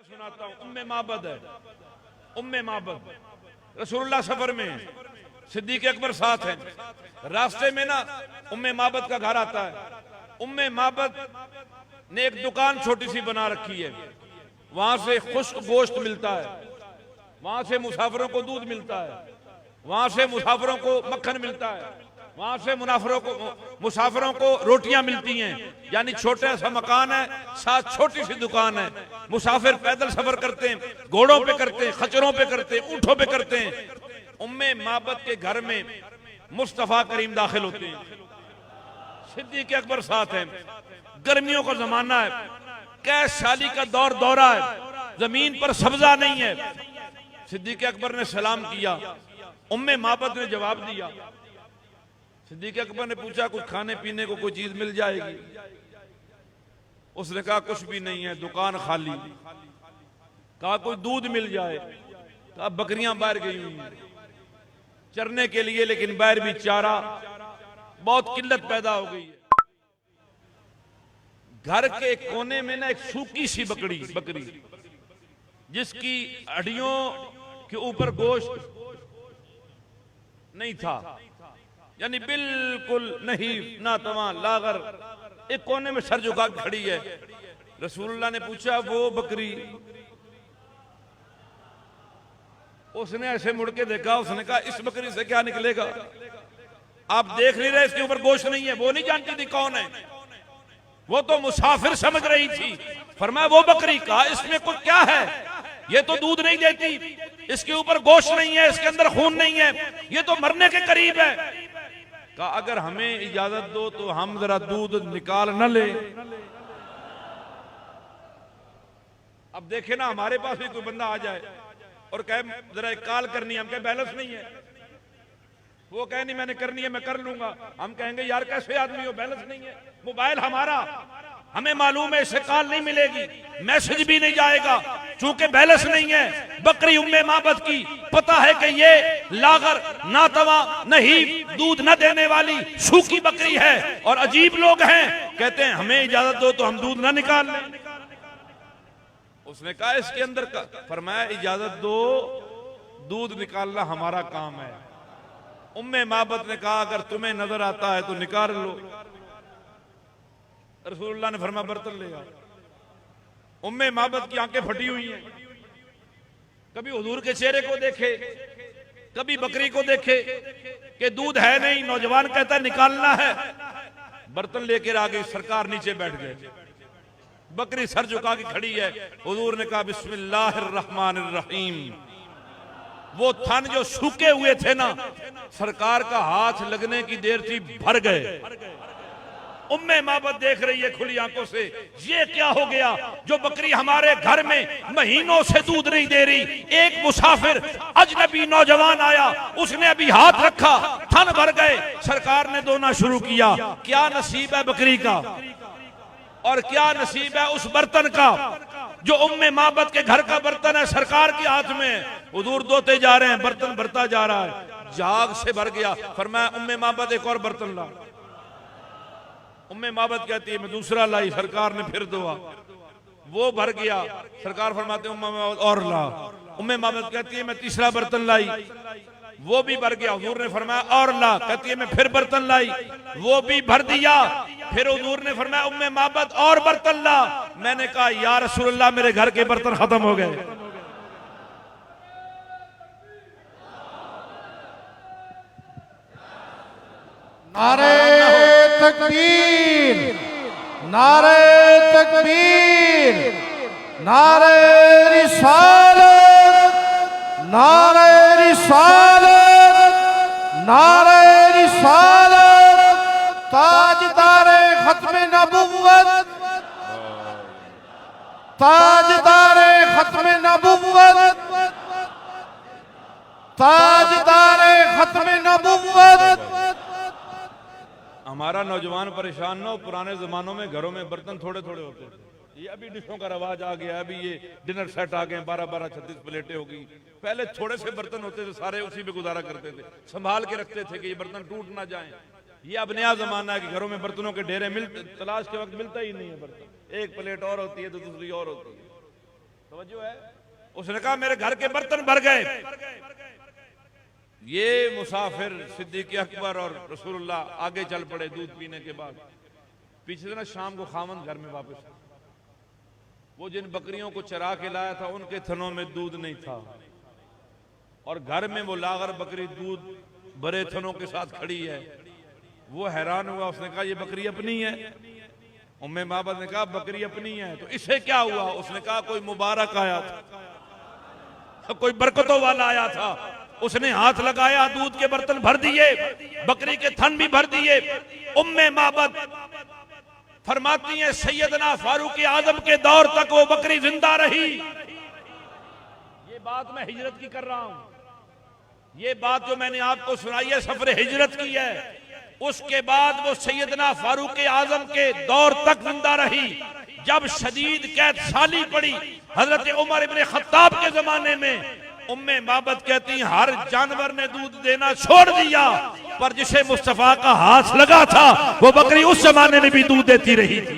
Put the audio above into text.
सुनाता हूँ। उम्मे माबद है, उम्मे माबद रसूलुल्लाह सफर में है, सिद्दीक अकबर साथ है, रास्ते में ना उम्मे माबद का घर आता है। उम्मे माबद ने एक दुकान छोटी सी बना रखी है, वहां से खुश्क गोश्त मिलता है, वहां से मुसाफिरों को दूध मिलता है, वहां से मुसाफिरों को मक्खन मिलता है, वहां से मुसाफिरों को रोटियां मिलती हैं। यानी छोटा सा मकान है, साथ छोटी सी दुकान है। मुसाफिर पैदल सफर करते हैं, घोड़ों पे करते हैं, खच्चरों पे करते हैं, ऊंटों पे करते हैं। उम्मे माबद के घर में मुस्तफा करीम दाखिल होते हैं, सिद्दीक अकबर साथ हैं। गर्मियों का जमाना है, कैश साली का दौरा है, जमीन पर सब्जा नहीं है। सिद्दीक अकबर ने सलाम किया, उम्मे माबद ने जवाब दिया। सिद्दीक अकबर ने पूछा कुछ खाने पीने को कोई चीज मिल जाएगी? उसने कहा कुछ भी नहीं है, दुकान खाली। कहा कोई दूध मिल जाए? कहा बकरियां बाहर गई हुई हैं चरने के लिए, लेकिन बाहर भी चारा बहुत किल्लत पैदा हो गई है। घर के कोने में ना एक सूखी सी बकरी जिसकी हड्डियों के ऊपर गोश्त नहीं था, यानी बिल्कुल नहीं, ना तवा लागर, एक कोने में सर झुका खड़ी है। रसूलुल्लाह ने पूछा वो बकरी? उसने ऐसे मुड़ के देखा, उसने कहा इस बकरी से क्या निकलेगा? आप देख नहीं रहे इसके ऊपर गोश्त नहीं है? वो नहीं जानती थी कौन है, वो तो मुसाफिर समझ रही थी। फरमाया वो बकरी? कहा इसमें कुछ क्या है, ये तो दूध नहीं देती, इसके ऊपर गोश्त नहीं है, इसके अंदर खून नहीं है, ये तो मरने के करीब है। कहा अगर हमें इजाजत दो तो हम जरा दूध निकाल न ले। अब देखे ना, हमारे पास भी कोई बंदा आ जाए और कहे जरा एक कॉल करनी है, हम कहे बैलेंस नहीं है, वो कहे नहीं मैंने करनी है मैं कर लूंगा, हम कहेंगे यार कैसे आदमी हो, बैलेंस नहीं है। मोबाइल हमारा, हमें मालूम है इससे कॉल नहीं मिलेगी, मैसेज भी नहीं जाएगा, चूंकि बैलेंस नहीं है। बकरी उम्मे माबद की, पता है कि ये लागर नातवा नहीं, दूध न देने वाली सूखी बकरी है, और अजीब लोग हैं, कहते हैं हमें इजाजत दो तो हम दूध ना निकाल लें। उसने कहा इसके अंदर का, फरमाया इजाजत दो, दूध निकालना हमारा काम है। उम्मे माबद ने कहा अगर तुम्हें नजर आता है तो निकाल लो। रसूलुल्लाह ने फरमाया बर्तन ले आओ। उम्मे माबद की आंखें फटी हुई हैं, कभी हुजूर के चेहरे को देखे, कभी बकरी को देखे कि दूध है नहीं, नौजवान कहता निकालना है, बर्तन लेकर आ गई, सरकार नीचे बैठ गए, बकरी सर झुका के खड़ी है। हुजूर ने कहा बिस्मिल्लाहिर्रहमानिर्रहीम। वो थन जो सूखे हुए थे ना, सरकार का हाथ लगने की देर थी, भर गए। उम्मे माबद देख रही है खुली आंखों से, ये क्या हो गया जो बकरी हमारे घर में महीनों से दूध नहीं दे रही। एक मुसाफिर अजनबी नौजवान आया, उसने अभी हाथ रखा, थन भर गए। सरकार ने धोना शुरू किया। क्या नसीब है बकरी का, और क्या नसीब है उस बर्तन का जो उम्मे माबद के घर का बर्तन है, सरकार के हाथ में। हुजूर धोते जा रहे हैं, बर्तन भरता जा रहा है, जाग से भर गया। फरमाया उम्मे माबद एक और बर्तन ला। उम्मे माबद कहती है मैं दूसरा लाई, सरकार ने फिर दुआ, वो भर गया। सरकार फरमाते उम्मे माबद और ला। उम्मे माबद कहती है मैं तीसरा बर्तन लाई, वो भी भर गया। हुजूर ने फरमाया और ला। कहती है मैं फिर बर्तन लाई, वो भी भर दिया। फिर हुजूर ने फरमाया उम्मे माबद और बर्तन ला। मैंने कहा या रसूलुल्लाह मेरे घर के बर्तन खत्म हो गए। नारे तकबीर, नारे तकबीर, नारे रिसालत, नारे रिसालत, नारे रिसालत, ताजदारे खत्म नबुव्वत, ताजदारे खत्म नबुव्वत, ताजदारे खत्म नबुव्वत। हमारा नौजवान परेशान ना हो, पुराने जमानों में घरों में बर्तन थोड़े थोड़े होते थे, ये अभी डिशों का रवाज आ गया, अभी ये डिनर सेट आ गए, 12-12 36 प्लेटें होगी। पहले थोड़े से बर्तन होते थे, सारे उसी पे गुजारा करते थे, संभाल के रखते थे कि ये बर्तन टूट ना जाएं। ये अब नया जमाना है कि घरों में बर्तनों के ढेरे तलाश के वक्त मिलता ही नहीं है बर्तन, एक प्लेट और होती है तो दूसरी और होती है। तवज्जो है? उसने कहा मेरे घर के बर्तन भर गए। ये मुसाफिर सिद्दीक अकबर और रसूलुल्लाह आगे चल पड़े दूध पीने के बाद। पीछे से ना शाम को खामन घर में वापस, वो जिन बकरियों को चरा के लाया था उनके थनों में दूध नहीं था, और घर में वो लागर बकरी दूध भरे थनों के साथ खड़ी है। वो हैरान हुआ, उसने कहा ये बकरी अपनी है? उम्मे माबद ने कहा बकरी अपनी है। तो इसे क्या हुआ? उसने कहा कोई मुबारक आया था, कोई बरकतों वाला आया था, उसने हाथ लगाया, दूध के बर्तन भर दिए, बकरी के थन भी भर दिए। उम्मे माबद फरमाती है सैयदना फारूक आजम के दौर तक वो बकरी जिंदा रही। ये बात मैं हिजरत की कर रहा हूं, ये बात जो मैंने आपको सुनाई है सफर हिजरत की है। उसके बाद वो सैयदना फारूक आजम के दौर तक जिंदा रही। जब शदीद कैद साली पड़ी हजरत उमर इब्ने खत्ताब के जमाने में, उम्मे माबद कहती हर जानवर ने दूध देना छोड़ दिया, पर जिसे मुस्तफा का हाथ लगा था वो बकरी उस जमाने में भी दूध देती रही थी।